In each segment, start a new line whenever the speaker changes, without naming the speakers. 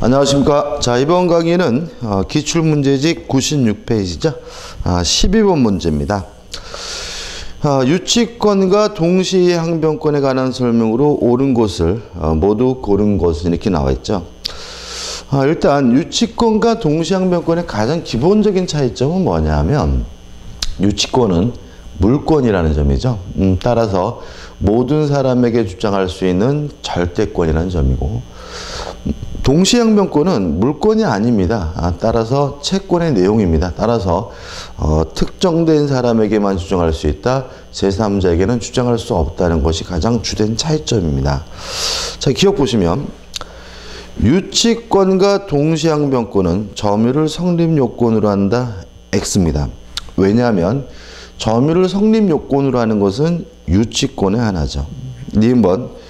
안녕하십니까. 자, 이번 강의는 기출문제집 96페이지죠. 12번 문제입니다. 유치권과 동시에 항변권에 관한 설명으로 옳은 것을 모두 고른 것은 이렇게 나와 있죠. 일단 유치권과 동시 항변권의 가장 기본적인 차이점은 뭐냐면 유치권은 물권이라는 점이죠. 따라서 모든 사람에게 주장할 수 있는 절대권이라는 점이고, 동시 항변권은 물권이 아닙니다. 따라서 채권의 내용입니다. 따라서 특정된 사람에게만 주장할 수 있다, 제3자에게는 주장할 수 없다는 것이 가장 주된 차이점입니다. 자, 기억 보시면 유치권과 동시 항변권은 점유를 성립 요건으로 한다, X입니다. 왜냐하면 점유를 성립 요건으로 하는 것은 유치권의 하나죠. 2번,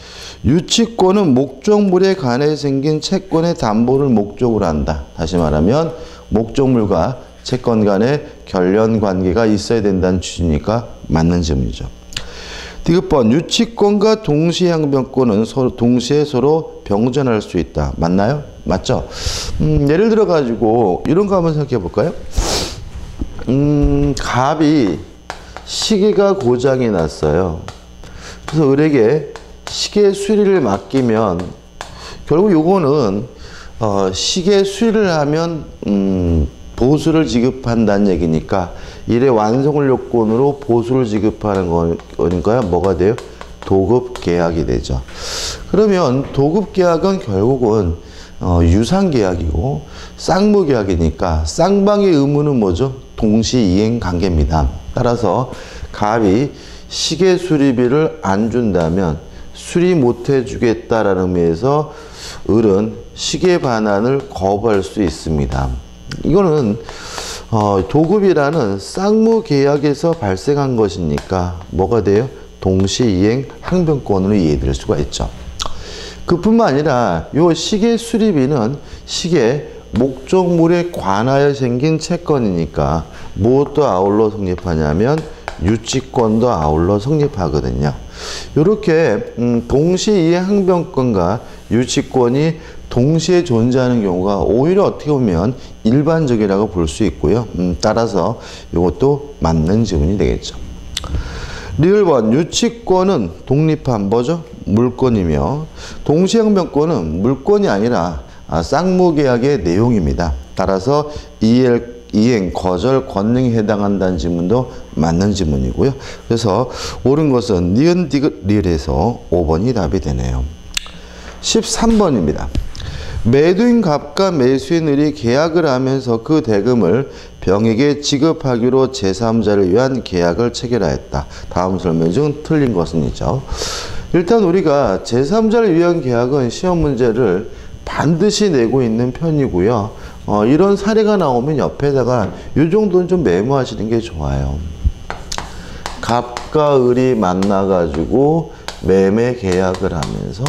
유치권은 목적물에 관해 생긴 채권의 담보를 목적으로 한다. 다시 말하면 목적물과 채권 간의 결련 관계가 있어야 된다는 취지니까 맞는 질문이죠. 디귿번, 유치권과 동시 항변권은 동시에 서로 병존할 수 있다. 맞나요? 맞죠? 예를 들어 가지고 이런 거 한번 생각해 볼까요? 갑이 시계가 고장이 났어요. 그래서 을에게 시계 수리를 맡기면 결국 요거는 시계 수리를 하면 보수를 지급한다는 얘기니까 일의 완성을 요건으로 보수를 지급하는 거니까요. 뭐가 돼요? 도급계약이 되죠. 그러면 도급계약은 결국은 유상계약이고 쌍무계약이니까 쌍방의 의무는 뭐죠? 동시이행 관계입니다. 따라서 갑이 시계 수리비를 안 준다면 수리 못 해주겠다라는 의미에서 을은 시계 반환을 거부할 수 있습니다. 이거는 도급이라는 쌍무계약에서 발생한 것이니까 뭐가 돼요? 동시이행 항변권으로 이해될 수가 있죠. 그뿐만 아니라 이 시계 수리비는 시계 목적물에 관하여 생긴 채권이니까 무엇도 아울러 성립하냐면 유치권도 아울러 성립하거든요. 이렇게 동시이행 항변권과 유치권이 동시에 존재하는 경우가 오히려 어떻게 보면 일반적이라고 볼 수 있고요. 따라서 이것도 맞는 질문이 되겠죠. 리을번, 유치권은 독립한 뭐죠? 물권이며 동시항변권은 물권이 아니라 쌍무계약의 내용입니다. 따라서 이행, 거절, 권능에 해당한다는 지문도 맞는 지문이고요. 그래서 옳은 것은 니은, 디귿, 리을에서 5번이 답이 되네요. 13번입니다. 매도인 갑과 매수인 을이 계약을 하면서 그 대금을 병에게 지급하기로 제3자를 위한 계약을 체결하였다. 다음 설명 중 틀린 것은 이죠. 일단 우리가 제3자를 위한 계약은 시험 문제를 반드시 내고 있는 편이고요. 이런 사례가 나오면 옆에다가 이 정도는 좀 메모하시는 게 좋아요. 갑과 을이 만나가지고 매매 계약을 하면서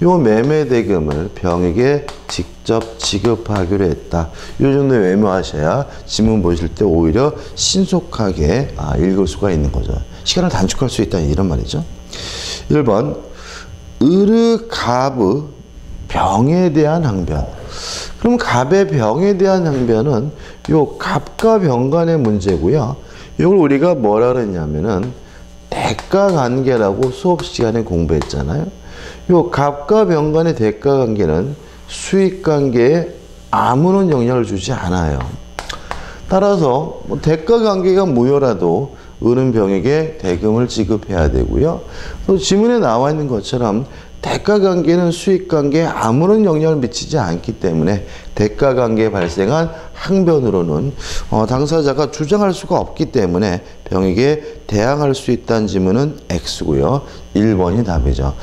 이 매매 대금을 병에게 직접 지급하기로 했다. 이 정도 메모하셔야 지문 보실 때 오히려 신속하게 읽을 수가 있는 거죠. 시간을 단축할 수 있다, 이런 말이죠. 1번, 을의 갑의 병에 대한 항변. 그럼 갑의 병에 대한 항변은 요 갑과 병 간의 문제고요. 이걸 우리가 뭐라 그랬냐면은 대가관계라고 수업 시간에 공부했잖아요. 요 갑과 병 간의 대가관계는 수익관계에 아무런 영향을 주지 않아요. 따라서 대가관계가 무효라도 을은 병에게 대금을 지급해야 되고요. 또 지문에 나와 있는 것처럼 대가관계는 수익관계에 아무런 영향을 미치지 않기 때문에 대가관계에 발생한 항변으로는 당사자가 주장할 수가 없기 때문에 병에게 대항할 수 있다는 지문은 X고요. 1번이 답이죠.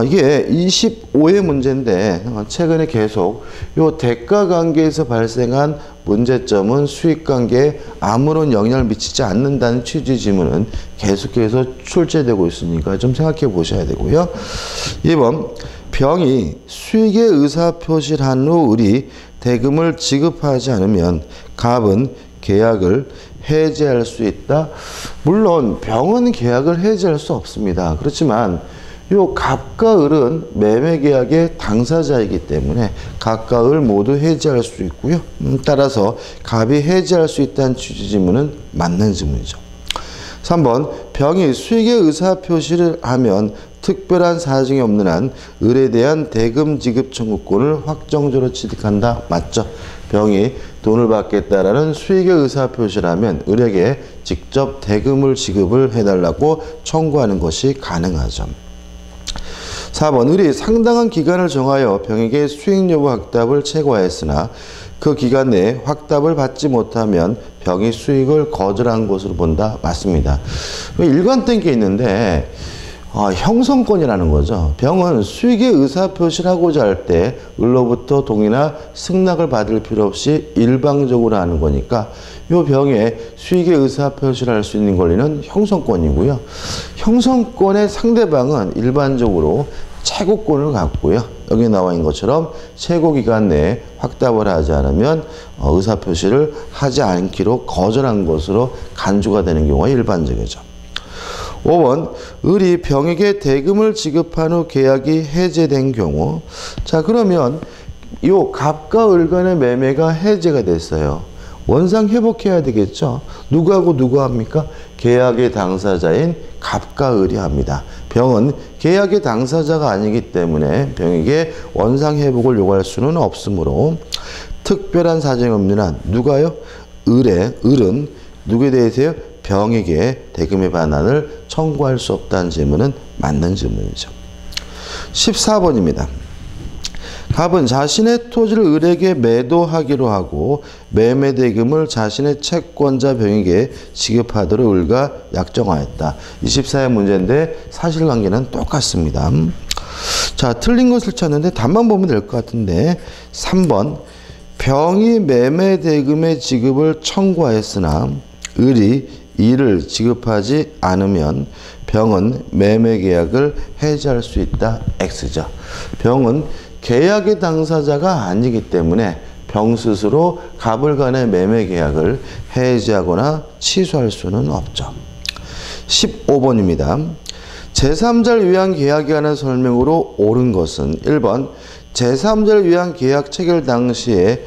이게 25회 문제인데 최근에 계속 이 대가관계에서 발생한 문제점은 수익관계에 아무런 영향을 미치지 않는다는 취지 지문은 계속해서 출제되고 있으니까 좀 생각해 보셔야 되고요. 2번, 병이 수익의 의사표시를 한 후 을이 대금을 지급하지 않으면 갑은 계약을 해지할 수 있다. 물론 병은 계약을 해지할 수 없습니다. 그렇지만 요 갑과 을은 매매계약의 당사자이기 때문에 갑과 을 모두 해지할 수 있고요. 따라서 갑이 해지할 수 있다는 취지 지문은 맞는 지문이죠. 3번 병이 수익의 의사표시를 하면 특별한 사정이 없는 한 을에 대한 대금 지급 청구권을 확정적으로 취득한다. 맞죠? 병이 돈을 받겠다라는 수익의 의사표시를 하면 을에게 직접 대금을 지급을 해달라고 청구하는 것이 가능하죠. 4번 을이 상당한 기간을 정하여 병에게 수익 여부 확답을 채권하였으나 그 기간 내에 확답을 받지 못하면 병이 수익을 거절한 것으로 본다. 맞습니다. 일관된 게 있는데 형성권이라는 거죠. 병은 수익의 의사표시를 하고자 할 때 을로부터 동의나 승낙을 받을 필요 없이 일방적으로 하는 거니까 이 병에 수익의 의사표시를 할 수 있는 권리는 형성권이고요. 형성권의 상대방은 일반적으로 채고권을 갖고요. 여기 나와 있는 것처럼 채고기간 내에 확답을 하지 않으면 의사표시를 하지 않기로 거절한 것으로 간주가 되는 경우가 일반적이죠. 5번 을이 병에게 대금을 지급한 후 계약이 해제된 경우, 자 그러면 요 갑과 을 간의 매매가 해제가 됐어요. 원상 회복해야 되겠죠. 누구하고 누가 합니까? 계약의 당사자인 갑과 을이 합니다. 병은 계약의 당사자가 아니기 때문에 병에게 원상 회복을 요구할 수는 없으므로 특별한 사정이 없는 한 누가요? 을은 누구에 대해서요? 병에게 대금의 반환을 청구할 수 없다는 질문은 맞는 질문이죠. 14번입니다. 갑은 자신의 토지를 을에게 매도하기로 하고 매매 대금을 자신의 채권자 병에게 지급하도록 을과 약정하였다. 24의 문제인데 사실관계는 똑같습니다. 자, 틀린 것을 찾는데 답만 보면 될 것 같은데 3번 병이 매매 대금의 지급을 청구하였으나 을이 이를 지급하지 않으면 병은 매매 계약을 해지할 수 있다. X죠. 병은 계약의 당사자가 아니기 때문에 병 스스로 갑을 간의 매매 계약을 해지하거나 취소할 수는 없죠. 15번입니다. 제3자를 위한 계약에 관한 설명으로 옳은 것은 1번 제3자를 위한 계약 체결 당시에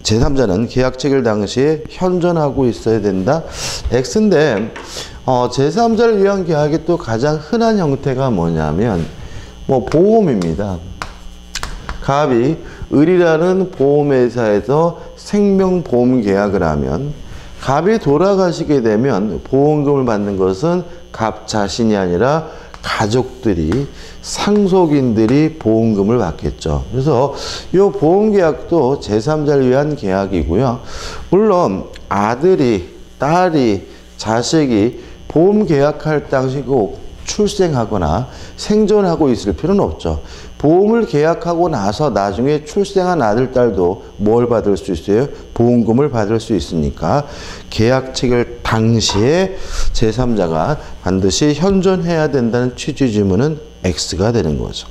제3자는 계약 체결 당시에 현존하고 있어야 된다. X인데 제3자를 위한 계약의 또 가장 흔한 형태가 뭐냐면 보험입니다. 갑이 을이라는 보험회사에서 생명보험 계약을 하면 갑이 돌아가시게 되면 보험금을 받는 것은 갑 자신이 아니라 가족들이 상속인들이 보험금을 받겠죠. 그래서 이 보험계약도 제3자를 위한 계약이고요. 물론 아들이, 딸이, 자식이 보험계약할 당시 꼭 출생하거나 생존하고 있을 필요는 없죠. 보험을 계약하고 나서 나중에 출생한 아들, 딸도 뭘 받을 수 있어요? 보험금을 받을 수 있으니까 계약 체결 당시에 제3자가 반드시 현존해야 된다는 취지 지문은 X가 되는 거죠.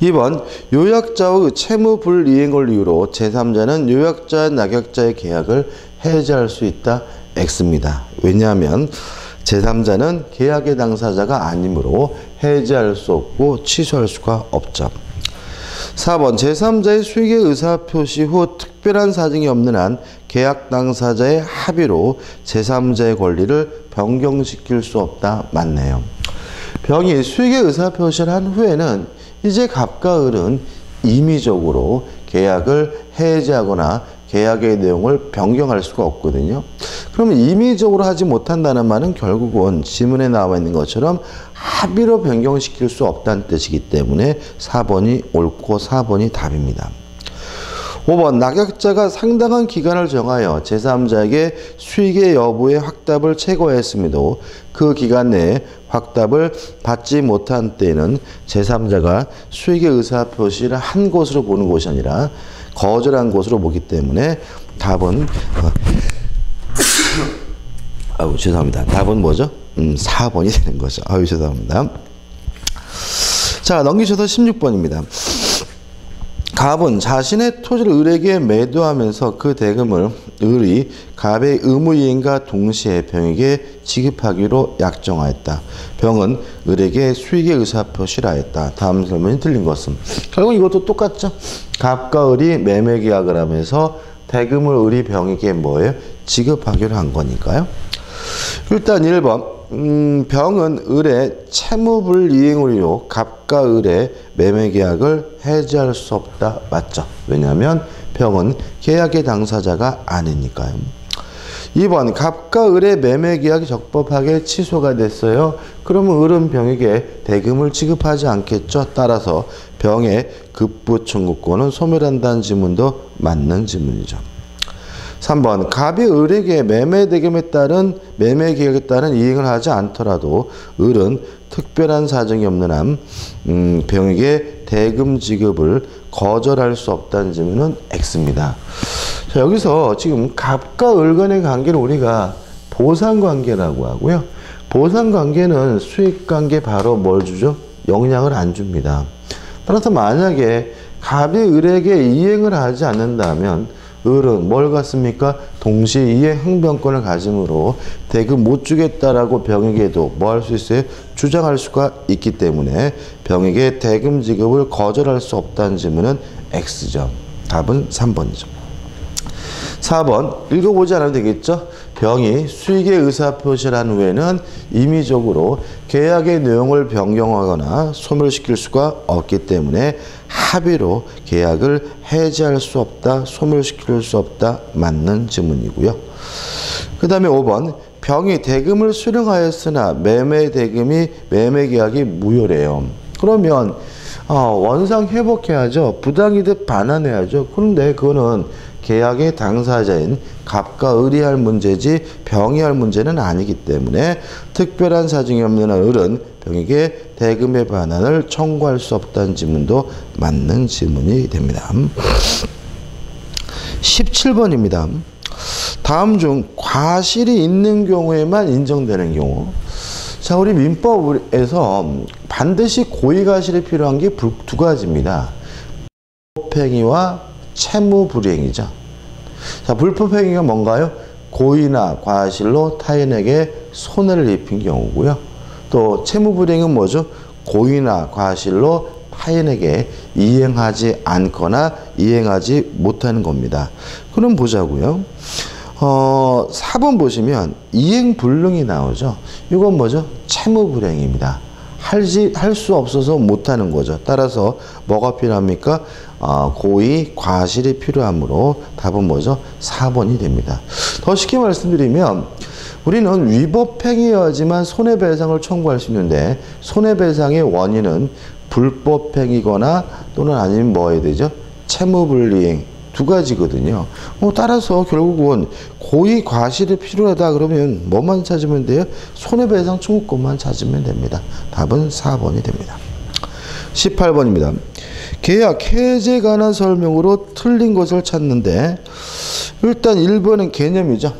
2번 요약자의 채무 불이행을 이유로 제3자는 요약자와 낙약자의 계약을 해지할 수 있다. X입니다. 왜냐하면 제3자는 계약의 당사자가 아니므로 해지할 수 없고 취소할 수가 없죠. 4번 제3자의 수익의 의사표시 후 특별한 사정이 없는 한 계약 당사자의 합의로 제3자의 권리를 변경시킬 수 없다. 맞네요. 병이 수익의 의사표시를 한 후에는 이제 갑과 을은 임의적으로 계약을 해지하거나 계약의 내용을 변경할 수가 없거든요. 그러면 임의적으로 하지 못한다는 말은 결국은 지문에 나와 있는 것처럼 합의로 변경시킬 수 없다는 뜻이기 때문에 4번이 옳고 4번이 답입니다. 5번 낙약자가 상당한 기간을 정하여 제3자에게 수익의 여부의 확답을 채권했음에도 그 기간 내에 확답을 받지 못한 때에는 제3자가 수익의 의사표시를 한 것으로 보는 것이 아니라 거절한 것으로 보기 때문에 답은 죄송합니다. 답은 뭐죠? 4번이 되는 거죠. 죄송합니다. 자, 넘기셔서 16번입니다. 갑은 자신의 토지를 을에게 매도하면서 그 대금을 을이 갑의 의무이행과 동시에 병에게 지급하기로 약정하였다. 병은 을에게 수익의 의사표시를 하였다. 다음 설명이 틀린 것은 결국 이것도 똑같죠. 갑과 을이 매매 계약을 하면서 대금을 을이 병에게 뭐예요? 지급하기로 한 거니까요. 일단 1번 병은 을의 채무불이행으로 갑과 을의 매매계약을 해지할 수 없다. 맞죠? 왜냐하면 병은 계약의 당사자가 아니니까요. 2번 갑과 을의 매매계약이 적법하게 취소가 됐어요. 그러면 을은 병에게 대금을 지급하지 않겠죠. 따라서 병의 급부청구권은 소멸한다는 지문도 맞는 지문이죠. 3번 갑이 을에게 매매대금에 따른 매매계약에 따른 이행을 하지 않더라도 을은 특별한 사정이 없는 한 병에게 대금 지급을 거절할 수 없다는 질문은 X입니다. 자, 여기서 지금 갑과 을 간의 관계를 우리가 보상관계라고 하고요. 보상관계는 수익관계 바로 뭘 주죠? 영향을 안 줍니다. 따라서 만약에 갑이 을에게 이행을 하지 않는다면 을은 뭘 갖습니까? 동시에 이행 흥변권을 가짐으로 대금 못 주겠다라고 병에게도 뭐 할 수 있어요? 주장할 수가 있기 때문에 병에게 대금 지급을 거절할 수 없다는 질문은 X죠. 답은 3번이죠. 4번 읽어보지 않아도 되겠죠? 병이 수익의 의사표시를 한 후에는 임의적으로 계약의 내용을 변경하거나 소멸시킬 수가 없기 때문에 합의로 계약을 해지할 수 없다, 소멸시킬 수 없다, 맞는 지문이고요. 그 다음에 5번 병이 대금을 수령하였으나 매매계약이 무효래요. 그러면 원상 회복해야죠. 부당이득 반환해야죠. 그런데 그거는 계약의 당사자인 갑과 을이 할 문제지 병이 할 문제는 아니기 때문에 특별한 사정이 없는 한 을은 병에게 대금의 반환을 청구할 수 없다는 지문도 맞는 지문이 됩니다. 17번입니다. 다음 중 과실이 있는 경우에만 인정되는 경우. 자, 우리 민법에서 반드시 고의과실이 필요한 게 두 가지입니다. 불법행위와 채무불이행이죠. 자, 불법행위가 뭔가요? 고의나 과실로 타인에게 손해를 입힌 경우고요. 또 채무불이행은 뭐죠? 고의나 과실로 타인에게 이행하지 않거나 이행하지 못하는 겁니다. 그럼 보자고요. 4번 보시면 이행불능이 나오죠. 이건 뭐죠? 채무불이행입니다. 할 수 없어서 못하는 거죠. 따라서 뭐가 필요합니까? 고의, 과실이 필요하므로 답은 뭐죠? 4번이 됩니다. 더 쉽게 말씀드리면 우리는 위법행위여야지만 손해배상을 청구할 수 있는데 손해배상의 원인은 불법행위거나 또는 아니면 뭐 해야 되죠? 채무불이행 두 가지거든요. 따라서 결국은 고의, 과실이 필요하다 그러면 뭐만 찾으면 돼요? 손해배상 청구권만 찾으면 됩니다. 답은 4번이 됩니다. 18번입니다. 계약 해제에 관한 설명으로 틀린 것을 찾는데 일단 1번은 개념이죠.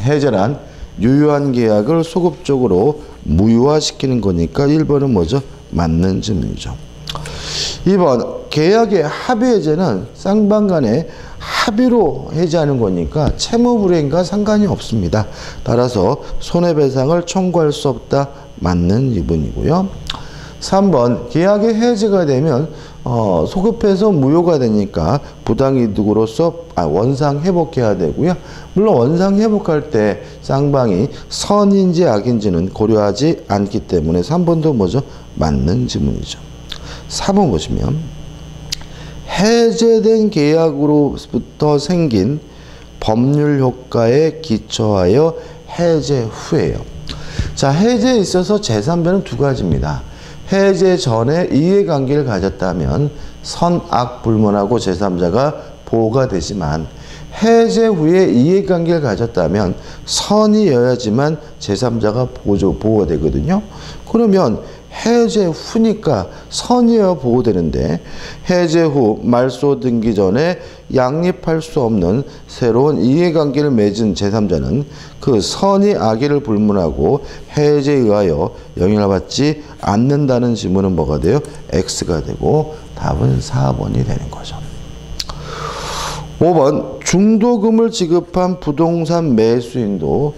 해제란 유효한 계약을 소급적으로 무효화시키는 거니까 1번은 뭐죠? 맞는 질문이죠. 2번 계약의 합의 해제는 쌍방 간에 합의로 해제하는 거니까 채무불이행과 상관이 없습니다. 따라서 손해배상을 청구할 수 없다. 맞는 부분이고요. 3번 계약의 해제가 되면 소급해서 무효가 되니까 부당이득으로서 원상 회복해야 되고요. 물론 원상 회복할 때 쌍방이 선인지 악인지는 고려하지 않기 때문에 3번도 뭐죠? 맞는 지문이죠. 4번 보시면 해제된 계약으로부터 생긴 법률 효과에 기초하여 해제 후에요. 자, 해제에 있어서 제3자는 두 가지입니다. 해제 전에 이해관계를 가졌다면 선악 불문하고 제3자가 보호가 되지만 해제 후에 이해관계를 가졌다면 선이어야지만 제3자가 보호가 되거든요. 그러면 해제 후니까 선이어야 보호되는데 해제 후 말소 등기 전에 양립할 수 없는 새로운 이해관계를 맺은 제3자는 그 선이 악의를 불문하고 해제에 의하여 영향을 받지 않는다는 지문은 뭐가 돼요? X가 되고 답은 4번이 되는 거죠. 5번 중도금을 지급한 부동산 매수인도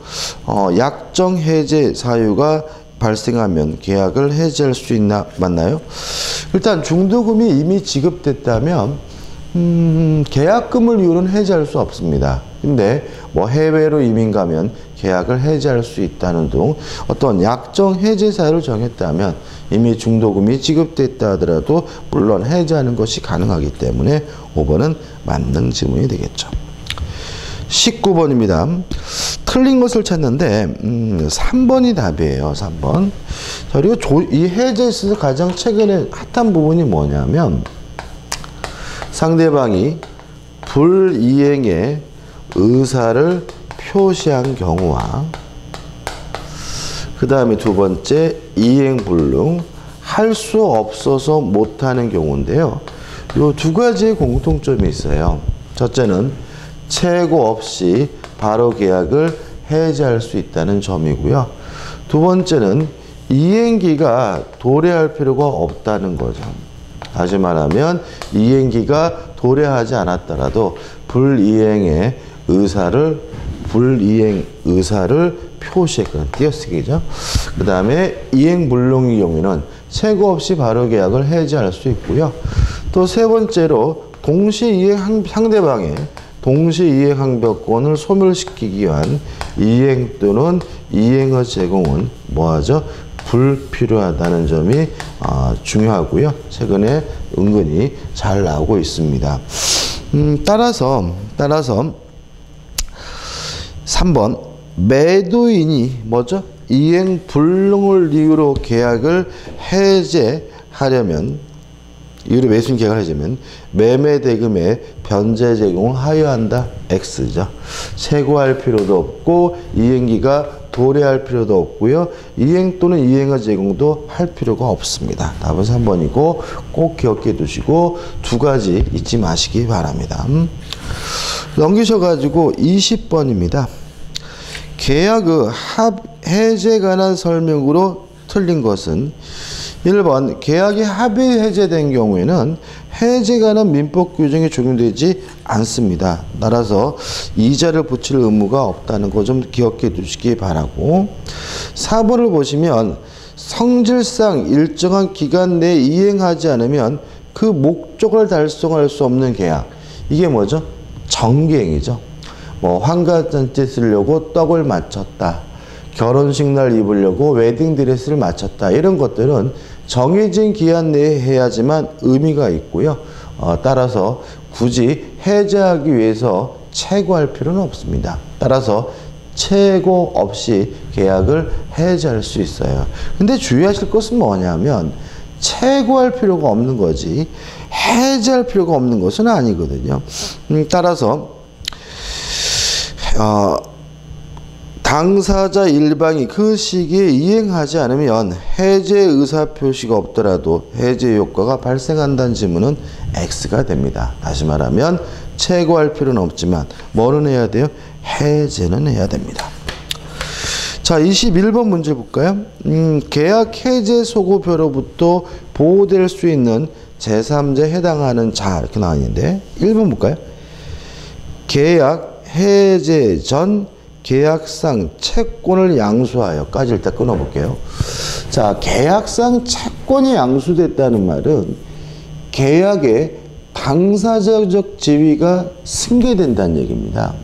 약정 해제 사유가 발생하면 계약을 해지할 수 있나? 맞나요? 일단 중도금이 이미 지급됐다면 계약금을 이유로는 해지할 수 없습니다. 근데 뭐 해외로 이민 가면 계약을 해지할 수 있다는 등 어떤 약정 해제 사유를 정했다면 이미 중도금이 지급됐다 하더라도 물론 해지하는 것이 가능하기 때문에 5번은 맞는 질문이 되겠죠. 19번입니다. 틀린 것을 찾는데 3번이 답이에요. 3번. 자, 그리고 이 해제에 있어서 가장 최근에 핫한 부분이 뭐냐면 상대방이 불이행의 의사를 표시한 경우와 그 다음에 두 번째 이행불능 할 수 없어서 못하는 경우인데요. 이 두 가지의 공통점이 있어요. 첫째는 최고 없이 바로 계약을 해지할 수 있다는 점이고요. 두 번째는 이행기가 도래할 필요가 없다는 거죠. 다시 말하면 이행기가 도래하지 않았더라도 불이행 의사를 표시했거나 띄어쓰기죠. 그 다음에 이행불능의 경우에는 최고 없이 바로 계약을 해지할 수 있고요. 또 세 번째로 상대방의 동시이행 항변권을 소멸시키기 위한 이행 또는 이행의 제공은 뭐하죠? 불필요하다는 점이 중요하고요. 최근에 은근히 잘 나오고 있습니다. 따라서 3번 매도인이 뭐죠? 이행 불능을 이유로 계약을 해제하려면 이유로 매수인 계약을 해제하면 매매 대금의 변제 제공을 하여한다. X죠. 최고할 필요도 없고 이행기가 도래할 필요도 없고요. 이행 또는 이행의 제공도 할 필요가 없습니다. 답은 3번이고 꼭 기억해 두시고 두 가지 잊지 마시기 바랍니다. 넘기셔가지고 20번입니다. 계약의 해제에 관한 설명으로 틀린 것은 1번 계약이 합의 해제된 경우에는 해제에 관한 민법 규정이 적용되지 않습니다. 따라서 이자를 붙일 의무가 없다는 거 좀 기억해 두시기 바라고 4번을 보시면 성질상 일정한 기간 내에 이행하지 않으면 그 목적을 달성할 수 없는 계약 이게 뭐죠? 정기행위죠. 뭐 환갑잔치 쓰려고 떡을 맞췄다. 결혼식 날 입으려고 웨딩드레스를 맞췄다. 이런 것들은 정해진 기한 내에 해야지만 의미가 있고요. 따라서 굳이 해제하기 위해서 최고할 필요는 없습니다. 따라서 최고 없이 계약을 해제할 수 있어요. 근데 주의하실 것은 뭐냐면 최고할 필요가 없는 거지 해제할 필요가 없는 것은 아니거든요. 따라서 당사자 일방이 그 시기에 이행하지 않으면 해제 의사표시가 없더라도 해제 효과가 발생한다는 질문은 X가 됩니다. 다시 말하면 최고할 필요는 없지만 뭐는 해야 돼요? 해제는 해야 됩니다. 자, 21번 문제 볼까요? 계약 해제 소급표로부터 보호될 수 있는 제3자에 해당하는 자 이렇게 나와 있는데 1번 볼까요? 계약 해제 전 계약상 채권을 양수하여까지 일단 끊어볼게요. 자, 계약상 채권이 양수됐다는 말은 계약의 당사자적 지위가 승계된다는 얘기입니다.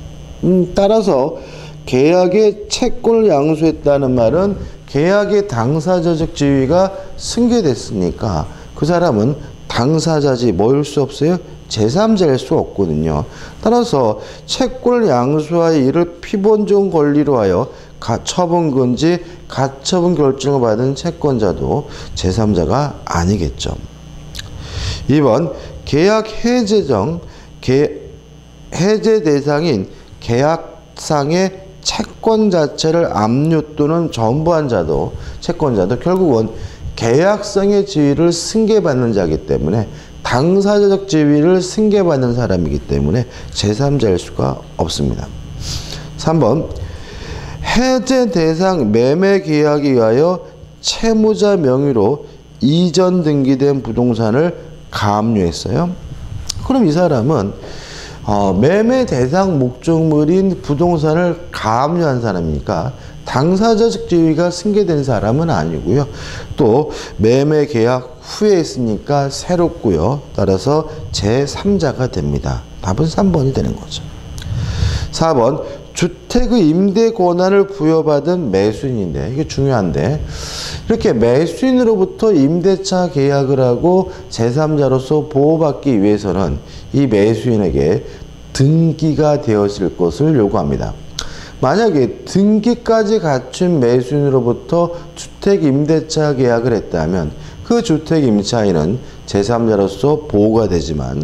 따라서 계약의 채권을 양수했다는 말은 계약의 당사자적 지위가 승계됐으니까 그 사람은 당사자지 뭐일 수 없어요? 제3자일 수 없거든요. 따라서 채권을 양수하여 이를 피본적 권리로 하여 처분금지 가처분 결정을 받은 채권자도 제3자가 아니겠죠. 2번 계약 해제정 해제 대상인 계약상의 채권 자체를 압류 또는 전부한 자도 채권자도 결국은 계약상의 지위를 승계받는 자이기 때문에 당사자적 지위를 승계받는 사람이기 때문에 제3자일 수가 없습니다. 3번 해제 대상 매매 계약에 의하여 채무자 명의로 이전 등기된 부동산을 가압류했어요. 그럼 이 사람은 매매 대상 목적물인 부동산을 가압류한 사람이니까 당사자적 지위가 승계된 사람은 아니고요. 또 매매 계약 후에 했으니까 새롭고요. 따라서 제3자가 됩니다. 답은 3번이 되는 거죠. 4번 주택의 임대 권한을 부여받은 매수인인데 이게 중요한데 이렇게 매수인으로부터 임대차 계약을 하고 제3자로서 보호받기 위해서는 이 매수인에게 등기가 되었을 것을 요구합니다. 만약에 등기까지 갖춘 매수인으로부터 주택 임대차 계약을 했다면 그 주택 임차인은 제3자로서 보호가 되지만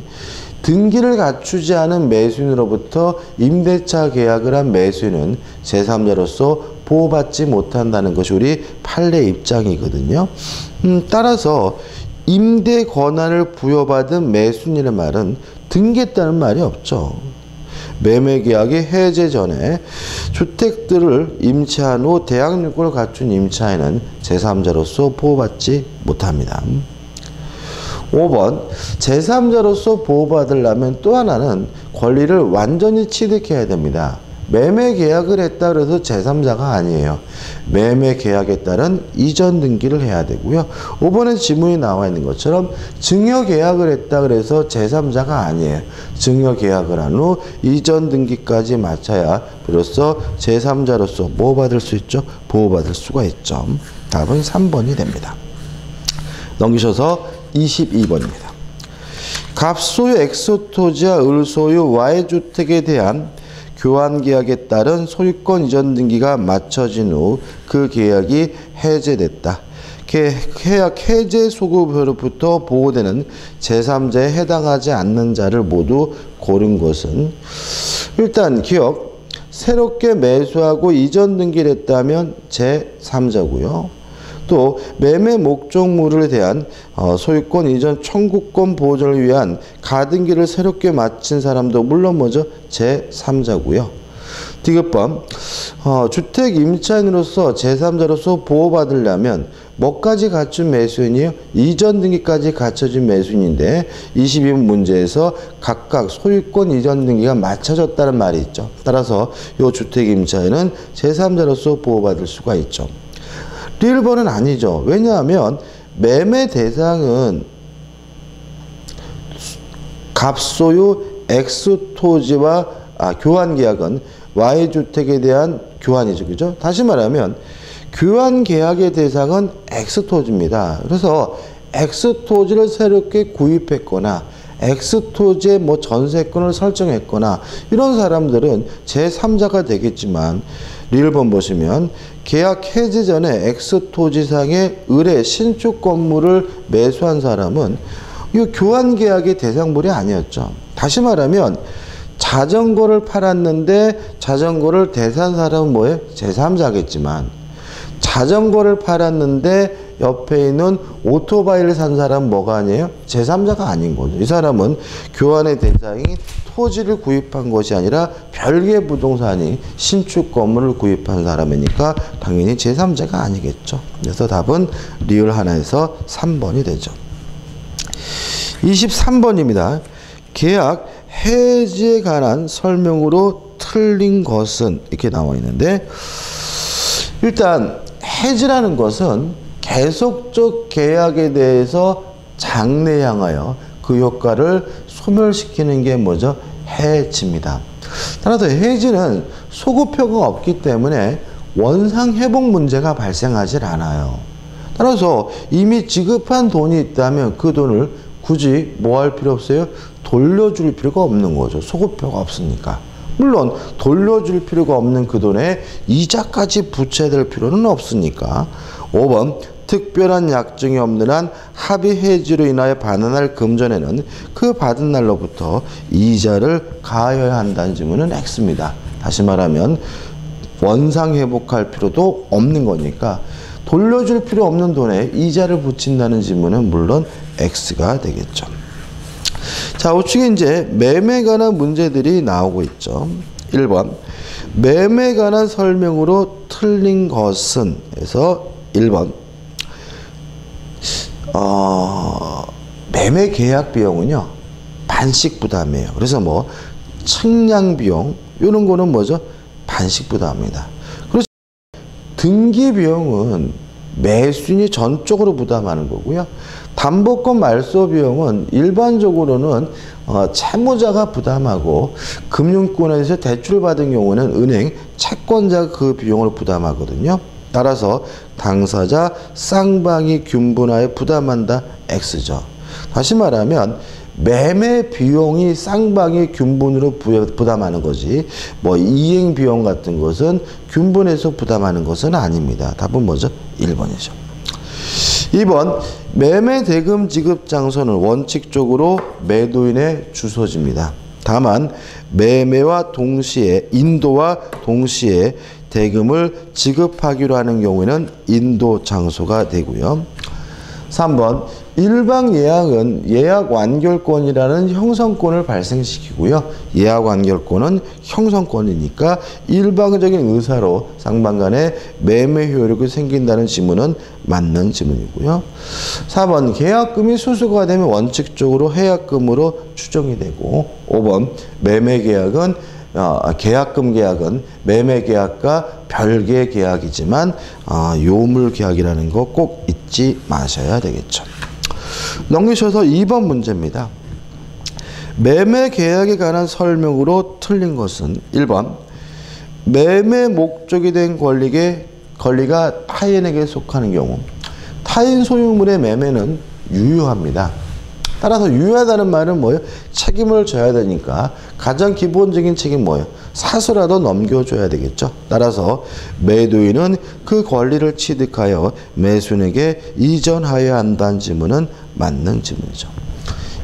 등기를 갖추지 않은 매수인으로부터 임대차 계약을 한 매수인은 제3자로서 보호받지 못한다는 것이 우리 판례 입장이거든요. 따라서 임대 권한을 부여받은 매수인이라는 말은 등기했다는 말이 없죠. 매매 계약이 해제 전에 주택들을 임차한 후 대항력을 갖춘 임차인은 제3자로서 보호받지 못합니다. 5번 제3자로서 보호받으려면 또 하나는 권리를 완전히 취득해야 됩니다. 매매 계약을 했다 그래서 제3자가 아니에요. 매매 계약에 따른 이전 등기를 해야 되고요. 5번에 지문이 나와 있는 것처럼 증여 계약을 했다 그래서 제3자가 아니에요. 증여 계약을 한 후 이전 등기까지 마쳐야 비로소 제3자로서 뭐 받을 수 있죠? 보호받을 수가 있죠. 답은 3번이 됩니다. 넘기셔서 22번입니다. 갑소유 X토지와 을소유 Y주택에 대한 교환계약에 따른 소유권 이전 등기가 마쳐진 후 그 계약이 해제됐다. 계약 해제 소급으로부터 보호되는 제3자에 해당하지 않는 자를 모두 고른 것은 일단 기억, 새롭게 매수하고 이전 등기를 했다면 제3자고요. 또 매매 목적물에 대한 소유권 이전 청구권 보존을 위한 가등기를 새롭게 마친 사람도 물론 뭐죠? 제3자고요. 디귿번 주택 임차인으로서 제3자로서 보호받으려면 뭐까지 갖춘 매수인이요? 이전 등기까지 갖춰진 매수인인데 22번 문제에서 각각 소유권 이전 등기가 맞춰졌다는 말이 있죠. 따라서 이 주택 임차인은 제3자로서 보호받을 수가 있죠. 1번은 아니죠. 왜냐하면 매매 대상은 갑소유 X토지와 교환계약은 Y주택에 대한 교환이죠. 그죠? 다시 말하면 교환계약의 대상은 X토지입니다. 그래서 X토지를 새롭게 구입했거나 X토지의 뭐 전세권을 설정했거나 이런 사람들은 제3자가 되겠지만 1번 보시면 계약 해제 전에 X토지상의 을의 신축 건물을 매수한 사람은 이 교환계약의 대상물이 아니었죠. 다시 말하면 자전거를 팔았는데 자전거를 대산 사람은 뭐예요? 제3자겠지만 자전거를 팔았는데 옆에 있는 오토바이를 산 사람은 뭐가 아니에요? 제3자가 아닌 거죠. 이 사람은 교환의 대상이 토지를 구입한 것이 아니라 별개의 부동산이 신축 건물을 구입한 사람이니까 당연히 제3자가 아니겠죠. 그래서 답은 리을 하나에서 3번이 되죠. 23번입니다. 계약 해지에 관한 설명으로 틀린 것은 이렇게 나와 있는데 일단 해지라는 것은 계속적 계약에 대해서 장래 향하여 그 효과를 소멸시키는 게 뭐죠? 해지입니다. 따라서 해지는 소급효과가 없기 때문에 원상회복 문제가 발생하지 않아요. 따라서 이미 지급한 돈이 있다면 그 돈을 굳이 뭐 할 필요 없어요? 돌려줄 필요가 없는 거죠. 소급효과가 없으니까. 물론 돌려줄 필요가 없는 그 돈에 이자까지 부채될 필요는 없으니까. 5번 특별한 약정이 없는 한 합의 해지로 인하여 반환할 금전에는 그 받은 날로부터 이자를 가하여야 한다는 지문은 X입니다. 다시 말하면 원상회복할 필요도 없는 거니까 돌려줄 필요 없는 돈에 이자를 붙인다는 지문은 물론 X가 되겠죠. 자, 우측에 이제 매매에 관한 문제들이 나오고 있죠. 1번 매매에 관한 설명으로 틀린 것은 해서 1번 매매 매매 계약 비용은요, 반씩 부담해요. 그래서 뭐 측량 비용 이런 거는 뭐죠? 반씩 부담합니다. 그렇죠. 등기 비용은 매수인이 전적으로 부담하는 거고요. 담보권 말소 비용은 일반적으로는 채무자가 부담하고, 금융권에서 대출받은 경우는 은행 채권자가 그 비용을 부담하거든요. 따라서 당사자 쌍방이 균분하여 부담한다 X죠. 다시 말하면 매매 비용이 쌍방이 균분으로 부담하는 거지, 뭐 이행 비용 같은 것은 균분해서 부담하는 것은 아닙니다. 답은 뭐죠? 1번이죠. 2번, 매매 대금 지급 장소는 원칙적으로 매도인의 주소지입니다. 다만 매매와 동시에, 인도와 동시에 대금을 지급하기로 하는 경우에는 인도 장소가 되고요. 3번, 일방 예약은 예약 완결권이라는 형성권을 발생시키고요. 예약 완결권은 형성권이니까 일방적인 의사로 쌍방 간에 매매 효력이 생긴다는 지문은 맞는 지문이고요. 4번, 계약금이 수수가 되면 원칙적으로 해약금으로 추정이 되고, 5번, 매매 계약은 계약금 계약은 매매 계약과 별개의 계약이지만 요물 계약이라는 거 꼭 잊지 마셔야 되겠죠. 넘기셔서 2번 문제입니다. 매매 계약에 관한 설명으로 틀린 것은 1번, 매매 목적이 된 권리가 타인에게 속하는 경우 타인 소유물의 매매는 유효합니다. 따라서 유효하다는 말은 뭐예요? 책임을 져야 되니까 가장 기본적인 책임 뭐예요? 사서라도 넘겨줘야 되겠죠. 따라서 매도인은 그 권리를 취득하여 매수인에게 이전하여야 한다는 지문은 맞는 지문이죠.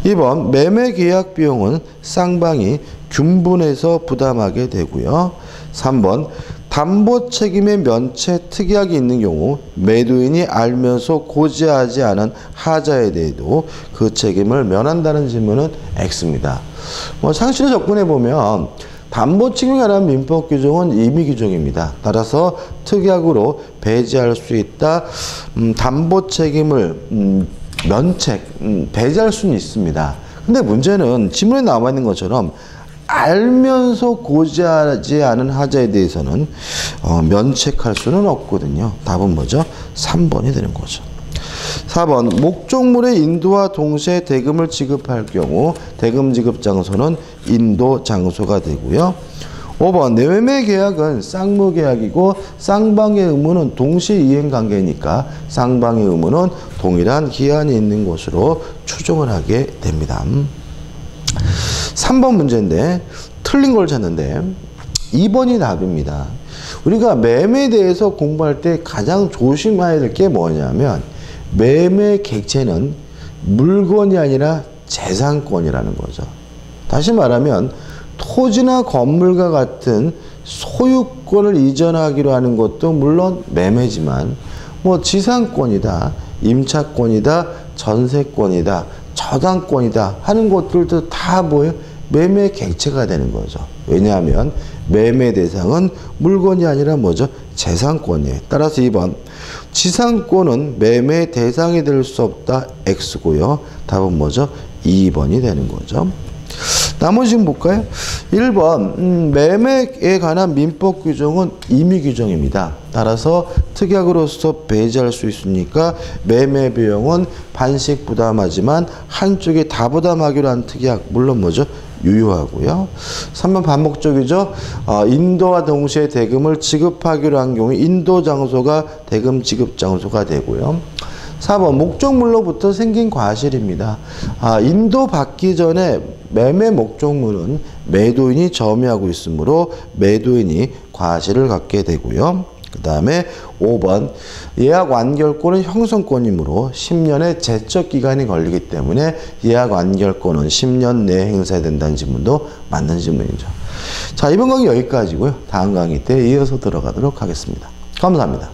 2번, 매매 계약 비용은 쌍방이 균분해서 부담하게 되고요. 3번, 담보 책임의 면체 특약이 있는 경우 매도인이 알면서 고지하지 않은 하자에 대해도 그 책임을 면한다는 질문은 X입니다. 상식으로 접근해 보면 담보 책임에 관한 민법 규정은 임의 규정입니다. 따라서 특약으로 배제할 수 있다. 담보 책임을 배제할 수는 있습니다. 근데 문제는 지문에 나와 있는 것처럼 알면서 고지하지 않은 하자에 대해서는 면책할 수는 없거든요. 답은 뭐죠? 3번이 되는 거죠. 4번, 목적물의 인도와 동시에 대금을 지급할 경우 대금 지급 장소는 인도 장소가 되고요. 5번, 매매 계약은 쌍무 계약이고 쌍방의 의무는 동시 이행 관계니까 쌍방의 의무는 동일한 기한이 있는 것으로 추정을 하게 됩니다. 3번 문제인데 틀린 걸 찾는데 2번이 답입니다. 우리가 매매에 대해서 공부할 때 가장 조심해야 될 게 뭐냐면 매매 객체는 물건이 아니라 재산권이라는 거죠. 다시 말하면 토지나 건물과 같은 소유권을 이전하기로 하는 것도 물론 매매지만 뭐 지상권이다, 임차권이다, 전세권이다, 저당권이다 하는 것들도 다 뭐예요? 매매 객체가 되는 거죠. 왜냐하면 매매 대상은 물건이 아니라 뭐죠? 재산권이에요. 따라서 2번, 지상권은 매매 대상이 될 수 없다 X고요. 답은 뭐죠? 2번이 되는 거죠. 나머지 좀 볼까요? 1번, 매매에 관한 민법 규정은 임의 규정입니다. 따라서 특약으로서 배제할 수 있으니까 매매 비용은 반씩 부담하지만 한쪽이 다 부담하기로 한 특약, 물론 뭐죠? 유효하고요. 3번 반복적이죠. 인도와 동시에 대금을 지급하기로 한 경우 인도 장소가 대금 지급 장소가 되고요. 4번 목적물로부터 생긴 과실입니다. 인도 받기 전에 매매 목적물은 매도인이 점유하고 있으므로 매도인이 과실을 갖게 되고요. 그 다음에 5번 예약 완결권은 형성권이므로 10년의 제적 기간이 걸리기 때문에 예약 완결권은 10년 내에 행사된다는 지문도 맞는 지문이죠. 자, 이번 강의 여기까지고요. 다음 강의 때 이어서 들어가도록 하겠습니다. 감사합니다.